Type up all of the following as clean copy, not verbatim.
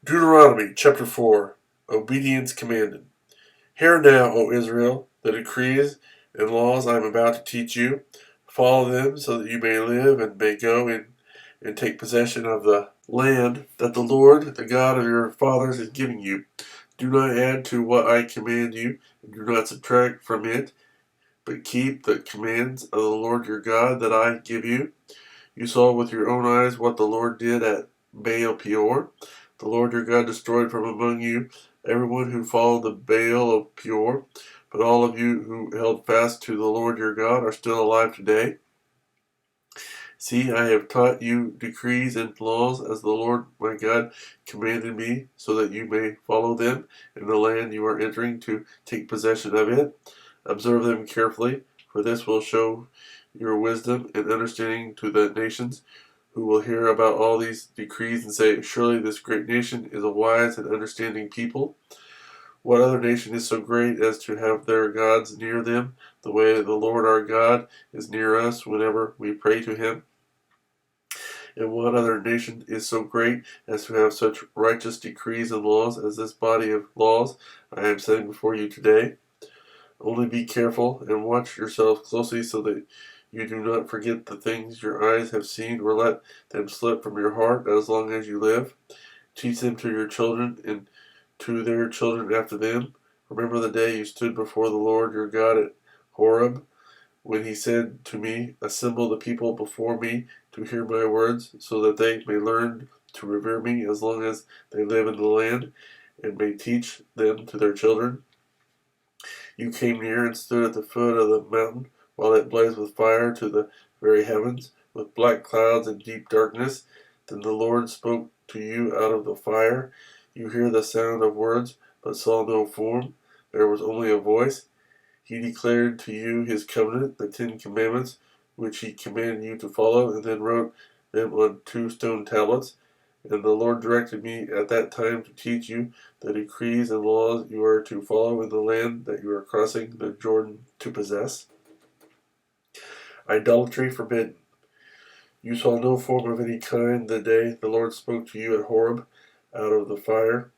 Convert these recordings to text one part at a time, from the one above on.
Deuteronomy chapter 4. Obedience commanded. Hear now, O Israel, the decrees and laws I am about to teach you. Follow them so that you may live and may go in and take possession of the land that the Lord, the God of your fathers, is giving you. Do not add to what I command you, and do not subtract from it, but keep the commands of the Lord your God that I give you. You saw with your own eyes what the Lord did at Baal Peor. The Lord your God destroyed from among you everyone who followed the Baal of Peor. But all of you who held fast to the Lord your God are still alive today. See, I have taught you decrees and laws as the Lord my God commanded me, so that you may follow them in the land you are entering to take possession of it. Observe them carefully, for this will show your wisdom and understanding to the nations who will hear about all these decrees and say, surely this great nation is a wise and understanding people. What other nation is so great as to have their gods near them, the way the Lord our God is near us whenever we pray to him? And what other nation is so great as to have such righteous decrees and laws as this body of laws I am setting before you today? Only be careful and watch yourselves closely so that you do not forget the things your eyes have seen or let them slip from your heart as long as you live. Teach them to your children and to their children after them. Remember the day you stood before the Lord your God at Horeb, when he said to me, assemble the people before me to hear my words, so that they may learn to revere me as long as they live in the land, and may teach them to their children. You came near and stood at the foot of the mountain, while it blazed with fire to the very heavens, with black clouds and deep darkness. Then the Lord spoke to you out of the fire. You hear the sound of words, but saw no form. There was only a voice. He declared to you his covenant, the 10 Commandments, which he commanded you to follow, and then wrote them on 2 stone tablets. And the Lord directed me at that time to teach you the decrees and laws you are to follow in the land that you are crossing the Jordan to possess. Idolatry forbidden. You saw no form of any kind the day the Lord spoke to you at Horeb out of the fire.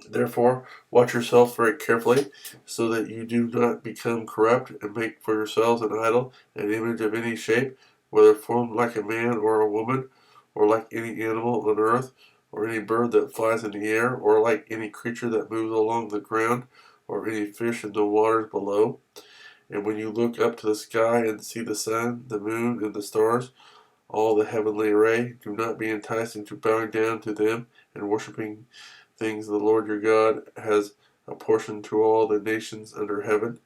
Therefore, watch yourself very carefully, so that you do not become corrupt and make for yourselves an idol, an image of any shape, whether formed like a man or a woman, or like any animal on earth, or any bird that flies in the air, or like any creature that moves along the ground, or any fish in the waters below. And when you look up to the sky and see the sun, the moon, and the stars, all the heavenly array, do not be enticed into bowing down to them and worshiping things the Lord your God has apportioned to all the nations under heaven.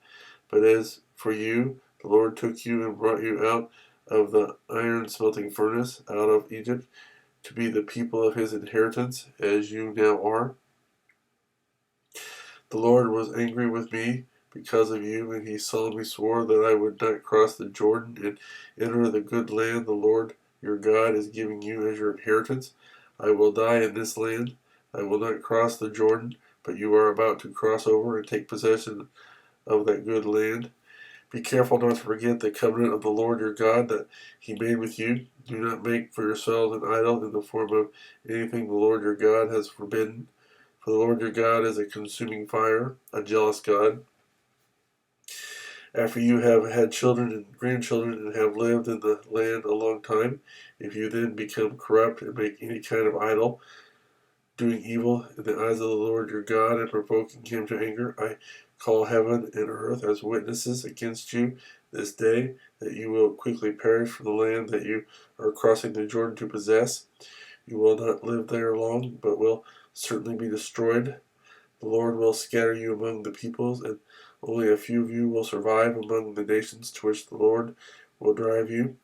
But as for you, the Lord took you and brought you out of the iron smelting furnace, out of Egypt, to be the people of his inheritance, as you now are. The Lord was angry with me because of you, and he solemnly swore that I would not cross the Jordan and enter the good land the Lord your God is giving you as your inheritance. I will die in this land. I will not cross the Jordan, but you are about to cross over and take possession of that good land. Be careful not to forget the covenant of the Lord your God that he made with you. Do not make for yourselves an idol in the form of anything the Lord your God has forbidden. For the Lord your God is a consuming fire, a jealous God. After you have had children and grandchildren and have lived in the land a long time, if you then become corrupt and make any kind of idol, doing evil in the eyes of the Lord your God and provoking him to anger, I call heaven and earth as witnesses against you this day, that you will quickly perish from the land that you are crossing the Jordan to possess. You will not live there long, but will certainly be destroyed. The Lord will scatter you among the peoples, and only a few of you will survive among the nations to which the Lord will drive you.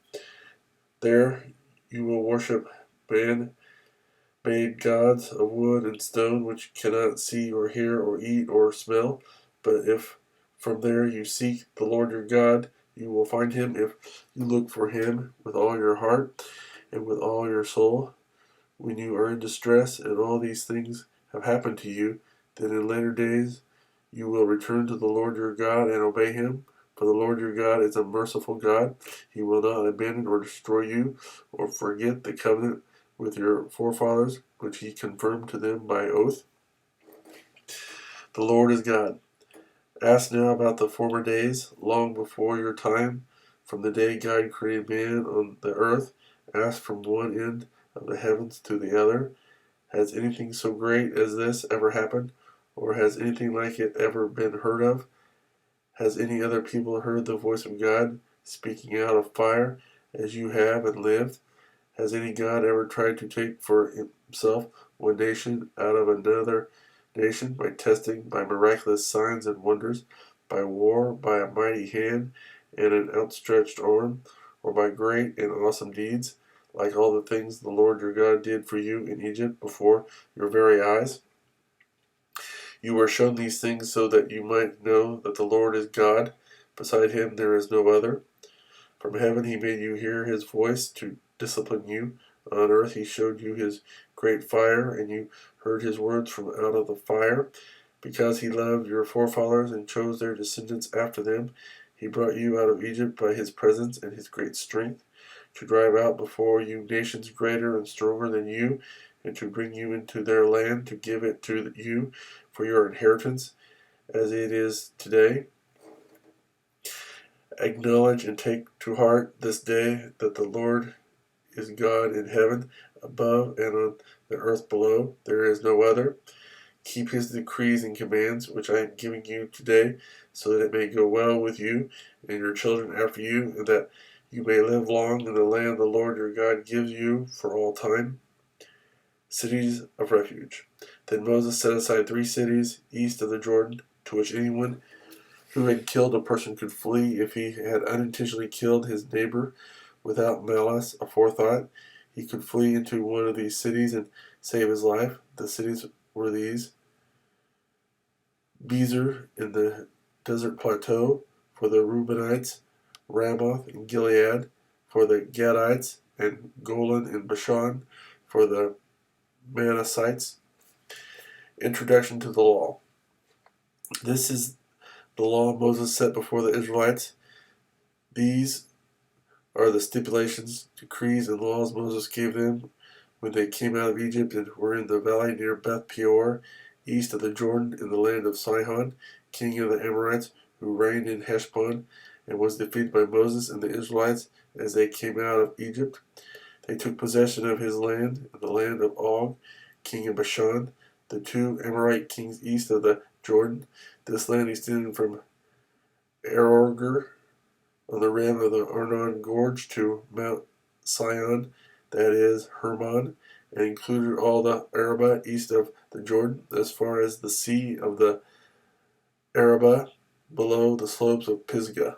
There you will worship man-made gods of wood and stone, which cannot see or hear or eat or smell. But if from there you seek the Lord your God, you will find him if you look for him with all your heart and with all your soul. When you are in distress and all these things have happened to you, then in later days you will return to the Lord your God and obey him. For the Lord your God is a merciful God. He will not abandon or destroy you or forget the covenant with your forefathers, which he confirmed to them by oath. The Lord is God. Ask now about the former days, long before your time, from the day God created man on the earth. Ask from one end of the heavens to the other. Has anything so great as this ever happened? Or has anything like it ever been heard of? Has any other people heard the voice of God speaking out of fire as you have and lived? Has any God ever tried to take for himself one nation out of another nation by testing, by miraculous signs and wonders, by war, by a mighty hand and an outstretched arm, or by great and awesome deeds, like all the things the Lord your God did for you in Egypt before your very eyes? You were shown these things so that you might know that the Lord is God. Beside him there is no other. From heaven he made you hear his voice to discipline you. On earth he showed you his great fire, and you heard his words from out of the fire. Because he loved your forefathers and chose their descendants after them, he brought you out of Egypt by his presence and his great strength, to drive out before you nations greater and stronger than you, and to bring you into their land, to give it to you for your inheritance, as it is today. Acknowledge and take to heart this day that the Lord is God in heaven above and on the earth below. There is no other. Keep his decrees and commands, which I am giving you today, so that it may go well with you and your children after you, and that you may live long in the land the Lord your God gives you for all time. Cities of refuge. Then Moses set aside 3 cities east of the Jordan, to which anyone who had killed a person could flee if he had unintentionally killed his neighbor without malice aforethought. He could flee into one of these cities and save his life. The cities were these: Bezer in the desert plateau for the Reubenites, Ramoth in Gilead for the Gadites, and Golan in Bashan for the Manassites. Introduction to the Law. This is the law Moses set before the Israelites. These are the stipulations, decrees, and laws Moses gave them when they came out of Egypt and were in the valley near Beth Peor, east of the Jordan, in the land of Sihon, king of the Amorites, who reigned in Heshbon, and was defeated by Moses and the Israelites as they came out of Egypt. They took possession of his land, and the land of Og, king of Bashan, the 2 Amorite kings east of the Jordan. This land extended from Aroer on the rim of the Arnon Gorge to Mount Sion, that is, Hermon, and included all the Arabah east of the Jordan, as far as the sea of the Arabah, below the slopes of Pisgah.